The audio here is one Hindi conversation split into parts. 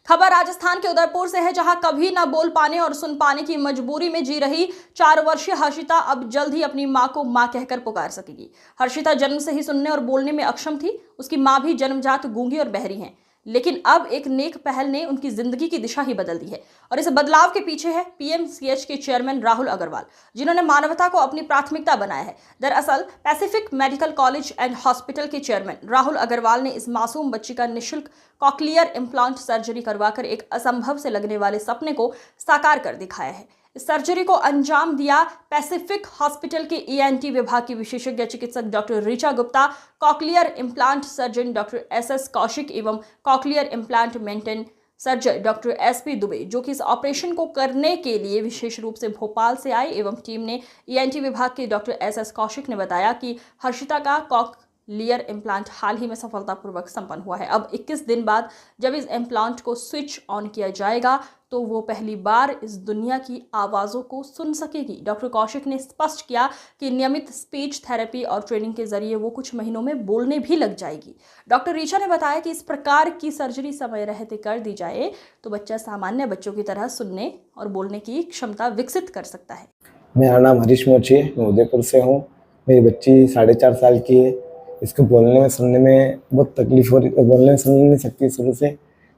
खबर राजस्थान के उदयपुर से है, जहां कभी न बोल पाने और सुन पाने की मजबूरी में जी रही 4 वर्षीय हर्षिता अब जल्द ही अपनी मां को मां कहकर पुकार सकेगी। हर्षिता जन्म से ही सुनने और बोलने में अक्षम थी। उसकी मां भी जन्मजात गूंगी और बहरी हैं, लेकिन अब एक नेक पहल ने उनकी जिंदगी की दिशा ही बदल दी है। और इस बदलाव के पीछे है पीएमसीएच के चेयरमैन राहुल अग्रवाल, जिन्होंने मानवता को अपनी प्राथमिकता बनाया है। दरअसल Pacific medical college and hospital के चेयरमैन राहुल अग्रवाल ने इस मासूम बच्ची का निःशुल्क कॉक्लियर इम्प्लांट सर्जरी करवाकर एक असंभव से लगने वाले सपने को साकार कर दिखाया है। इस सर्जरी को अंजाम दिया पैसिफिक हॉस्पिटल के ईएनटी विभाग की विशेषज्ञ चिकित्सक doctor Richa Gupta, cochlear implant surgeon doctor SS Kaushik एवं cochlear implant maintain surgeon doctor SP Dubey, जो कि इस ऑपरेशन को करने के लिए विशेष रूप से भोपाल से आए। एवं टीम ने ईएनटी विभाग के डॉक्टर एसएस कौशिक ने बताया कि हर्षिता का कॉक्लियर इम्प्लांट हाल ही में सफलतापूर्वक संपन्न हुआ है। अब 21 दिन बाद जब इस इम्प्लांट को स्विच ऑन किया जाएगा तो वो पहली बार इस दुनिया की आवाज़ों को सुन सकेगी। डॉक्टर कौशिक ने स्पष्ट किया कि नियमित स्पीच थेरेपी और ट्रेनिंग के जरिए वो कुछ महीनों में बोलने भी लग जाएगी। डॉक्टर ऋचा ने बताया कि इस प्रकार की सर्जरी समय रहते कर दी जाए तो बच्चा सामान्य बच्चों की तरह सुनने और बोलने की क्षमता विकसित कर सकता है। मेरा नाम हरीश मोची है, मैं उदयपुर से हूँ। मेरी बच्ची 4.5 साल की है। इसको बोलने में सुनने में बहुत तकलीफ हो रही, बोलने में सुन नहीं सकती शुरू से।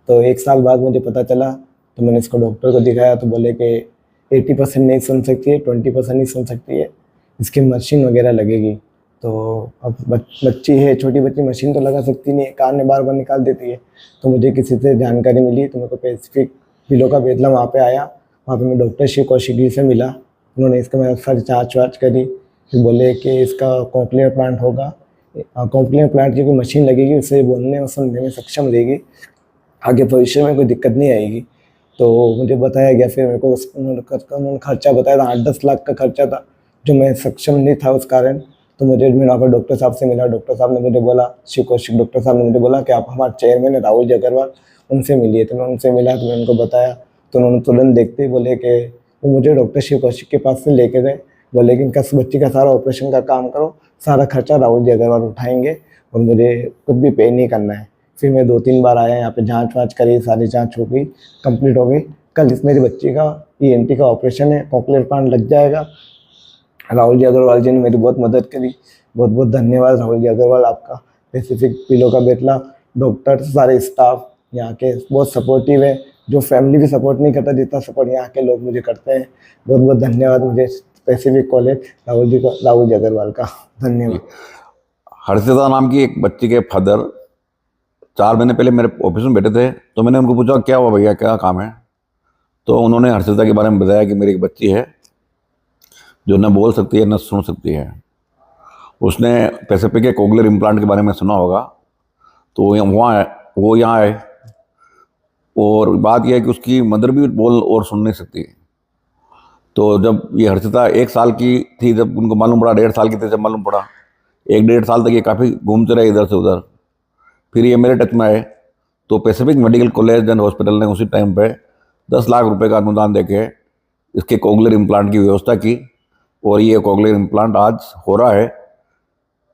तो 1 साल बाद मुझे पता चला तो मैंने इसको डॉक्टर को दिखाया तो बोले कि 80% नहीं सुन सकती है, 20% ही सुन सकती है, इसकी मशीन वगैरह लगेगी। तो अब बच्ची है, छोटी बच्ची, मशीन तो लगा सकती नहीं है, कान में बार बार निकाल देती है। तो मुझे किसी से जानकारी मिली तो मेरे को पैसिफिक बिलोका बेतला वहाँ पे आया। वहाँ पे मैं डॉक्टर शिव कौशिक जी से मिला। उन्होंने इसका मेरे साथ जाँच वाँच करी, फिर बोले कि इसका कॉक्लियर प्लांट होगा, कॉक्लियर प्लांट की कोई मशीन लगेगी, उससे बोलने और सुनने में सक्षम रहेगी, आगे भविष्य में कोई दिक्कत नहीं आएगी। तो मुझे बताया गया, फिर मेरे को उन्होंने खर्चा बताया था, 8-10 लाख का खर्चा था, जो मैं सक्षम नहीं था उस कारण। तो मैं वहाँ पर डॉक्टर साहब से मिला। डॉक्टर साहब ने मुझे बोला, शिव कौशिक डॉक्टर साहब ने मुझे बोला कि आप हमारे चेयरमैन है राहुल अग्रवाल, उनसे मिलिए। तो मैं उनसे मिला तो मैं उनको बताया तो उन्होंने तुरंत देखते ही बोले कि वो मुझे डॉक्टर शिव कौशिक के पास से लेके गए। बोले कि इनका बच्ची का सारा ऑपरेशन का काम करो, सारा खर्चा राहुल जी अग्रवाल उठाएंगे और मुझे कुछ भी पे नहीं करना है। फिर मैं 2-3 बार आया, यहाँ पे जांच वाँच करी, सारी जांच हो गई, कंप्लीट हो गई। कल इस मेरी बच्ची का ईएनटी का ऑपरेशन है, कॉक्लियर प्लांट लग जाएगा। राहुल जी अग्रवाल जी ने मेरी बहुत मदद करी, बहुत बहुत धन्यवाद राहुल जी अग्रवाल आपका। पैसिफिक बिलोका बेतला डॉक्टर, सारे स्टाफ यहाँ के बहुत सपोर्टिव है, जो फैमिली भी सपोर्ट नहीं करता जितना सपोर्ट यहाँ के लोग मुझे करते हैं। बहुत बहुत धन्यवाद मुझे पैसिफिक कॉलेज राहुल जी अग्रवाल का धन्यवाद। हर्षिता नाम की एक बच्ची के फादर 4 महीने पहले मेरे ऑफिस में बैठे थे, तो मैंने उनको पूछा क्या हुआ भैया, क्या काम है। तो उन्होंने हर्षिता के बारे में बताया कि मेरी एक बच्ची है जो न बोल सकती है न सुन सकती है। उसने पैसिफिक के कॉक्लियर इम्प्लांट के बारे में सुना होगा, तो वो यहाँ आए। और बात यह है कि उसकी मदर भी बोल और सुन नहीं सकती। तो जब ये हर्षिता 1 साल की थी, जब उनको मालूम पड़ा, 1.5 साल की थी जब मालूम पड़ा, 1-1.5 साल तक ये काफ़ी घूमते रहे इधर से उधर। फिर ये मेरे टच में आए तो Pacific medical college and hospital ने उसी टाइम पे 10 लाख रुपए का अनुदान देके इसके कॉक्लियर इम्प्लांट की व्यवस्था की, और ये कॉक्लियर इम्प्लांट आज हो रहा है।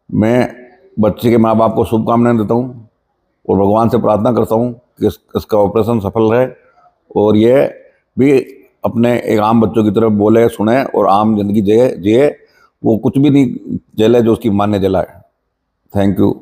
मैं बच्चे के माँ बाप को शुभकामनाएं देता हूँ और भगवान से प्रार्थना करता हूँ कि इसका ऑपरेशन सफल रहे और ये भी अपने एक आम बच्चों की तरफ बोले, सुने और आम जिंदगी जिए। वो कुछ भी नहीं झेले जो उसकी माँ ने झेला है। Thank you.